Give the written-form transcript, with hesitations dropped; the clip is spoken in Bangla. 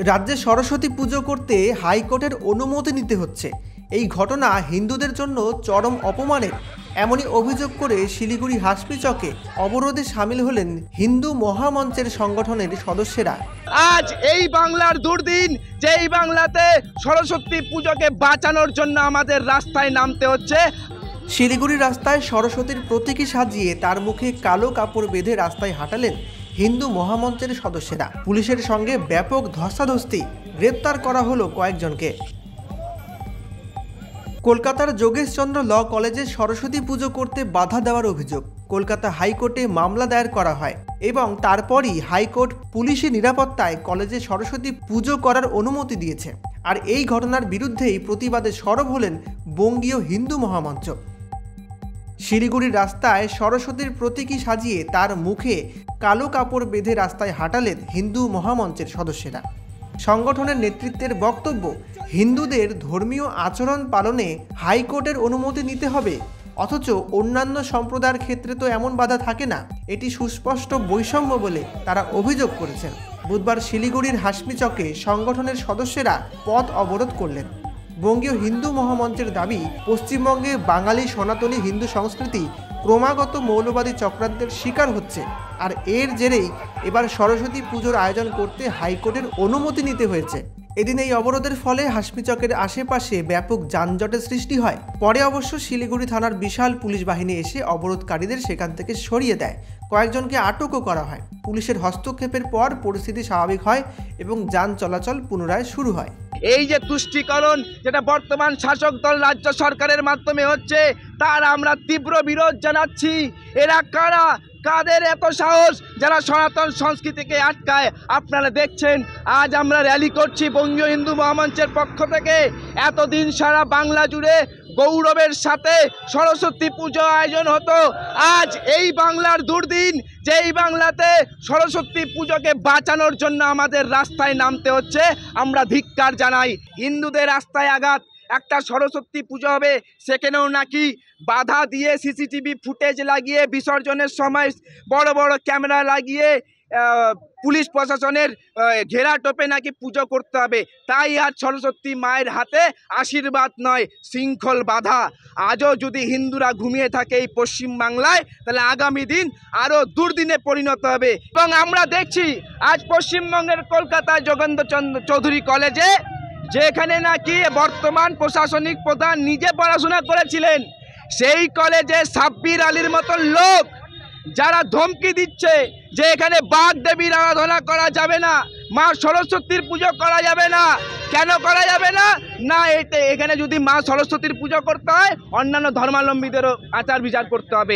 রাজ্যে সরস্বতী পুজো করতে হাইকোর্টের অনুমতি নিতে হচ্ছে। এই ঘটনা হিন্দুদের জন্য চরম অপমানের। এমনই অভিযোগ করে শিলিগুড়ি হাসপি চকে অবরোধে সামিল হলেন হিন্দু মহামঞ্চের সংগঠনের সদস্যরা। আজ এই বাংলার দুর্দিন, যে এই বাংলাতে সরস্বতী পুজোকে বাঁচানোর জন্য আমাদের রাস্তায় নামতে হচ্ছে। শিলিগুড়ি রাস্তায় সরস্বতীর প্রতীকী সাজিয়ে তার মুখে কালো কাপড় বেঁধে রাস্তায় হাঁটালেন হিন্দু মহামঞ্চের সদস্যরা। পুলিশের সঙ্গে ব্যাপক ধস্তাধস্তি, গ্রেপ্তার করা হলো কয়েকজনকে। কলকাতার যোগেশচন্দ্র ল কলেজে সরস্বতী পুজো করতে বাধা দেওয়ার অভিযোগ কলকাতা হাইকোর্টে মামলা দায়ের করা হয় এবং তারপরই হাইকোর্ট পুলিশি নিরাপত্তায় কলেজে সরস্বতী পুজো করার অনুমতি দিয়েছে। আর এই ঘটনার বিরুদ্ধেই প্রতিবাদে সরব হলেন বঙ্গীয় হিন্দু মহামঞ্চ। শিলিগুড়ির রাস্তায় সরস্বতীর প্রতীকী সাজিয়ে তার মুখে কালো কাপড় বেঁধে রাস্তায় হাঁটালেন হিন্দু মহামঞ্চের সদস্যরা। সংগঠনের নেতৃত্বের বক্তব্য, হিন্দুদের ধর্মীয় আচরণ পালনে হাইকোর্টের অনুমতি নিতে হবে, অথচ অন্যান্য সম্প্রদায়ের ক্ষেত্রে তো এমন বাধা থাকে না। এটি সুস্পষ্ট বৈষম্য বলে তারা অভিযোগ করেছেন। বুধবার শিলিগুড়ির হাসমি চকে সংগঠনের সদস্যরা পথ অবরোধ করলেন। বঙ্গীয় হিন্দু মহামঞ্চের দাবি, পশ্চিমবঙ্গে বাঙালি সনাতনী হিন্দু সংস্কৃতি ক্রমাগত মৌলবাদী চক্রান্তের শিকার হচ্ছে, আর এর জেরেই এবার সরস্বতী পুজোর আয়োজন করতে হাইকোর্টের অনুমতি নিতে হয়েছে। এদিন এই অবরোধের ফলে হাসমি চকের আশেপাশে ব্যাপক যানজটের সৃষ্টি হয়। পরে অবশ্য শিলিগুড়ি থানার বিশাল পুলিশ বাহিনী এসে অবরোধকারীদের সেখান থেকে সরিয়ে দেয়। কয়েকজনকে আটকও করা হয়। পুলিশের হস্তক্ষেপের পর পরিস্থিতি স্বাভাবিক হয় এবং যান চলাচল পুনরায় শুরু হয়। এই যে তুষ্টিকরণ যেটা বর্তমান শাসক দল রাজ্য সরকারের মাধ্যমে হচ্ছে, তার আমরা তীব্র বিরোধ জানাচ্ছি। এরা কারা, কাদের এত সাহস যারা সনাতন সংস্কৃতিকে আটকায়? আপনারা দেখছেন আজ আমরা র্যালি করছি বঙ্গীয় হিন্দু মহামঞ্চের পক্ষ থেকে। এতদিন সারা বাংলা জুড়ে গৌরবের সাথে সরস্বতী পুজো আয়োজন হতো। আজ এই বাংলার দুর্দিন, যে এই বাংলাতে সরস্বতী পুজোকে বাঁচানোর জন্য আমাদের রাস্তায় নামতে হচ্ছে। আমরা ধিক্কার জানাই। হিন্দুদের রাস্তায় আঘাত, একটা সরস্বতী পুজো হবে সেখানেও নাকি বাধা দিয়ে সিসিটিভি ফুটেজ লাগিয়ে বিসর্জনের সময় বড় বড় ক্যামেরা লাগিয়ে পুলিশ প্রশাসনের ঘেরা টোপে নাকি পুজো করতে হবে। তাই আজ সরস্বতী মায়ের হাতে আশীর্বাদ নয়, শৃঙ্খল বাধা। আজও যদি হিন্দুরা ঘুমিয়ে থাকে এই পশ্চিমবাংলায়, তাহলে আগামী দিন আরও দুর্দিনে পরিণত হবে। এবং আমরা দেখছি আজ পশ্চিমবঙ্গের কলকাতায় যোগেন্দ্র চৌধুরী কলেজে, যেখানে নাকি বর্তমান প্রশাসনিক প্রধান নিজে পড়াশোনা করেছিলেন, সেই কলেজে সাব্বির আলীর মতন লোক যারা ধমকি দিচ্ছে যে এখানে বাগ দেবীর আরাধনা করা যাবে না, মা সরস্বতীর পুজো করা যাবে না। কেন করা যাবে না? না, এখানে যদি মা সরস্বতীর পুজো করতে হয়, অন্যান্য ধর্মাবলম্বীদেরও আচার বিচার করতে হবে।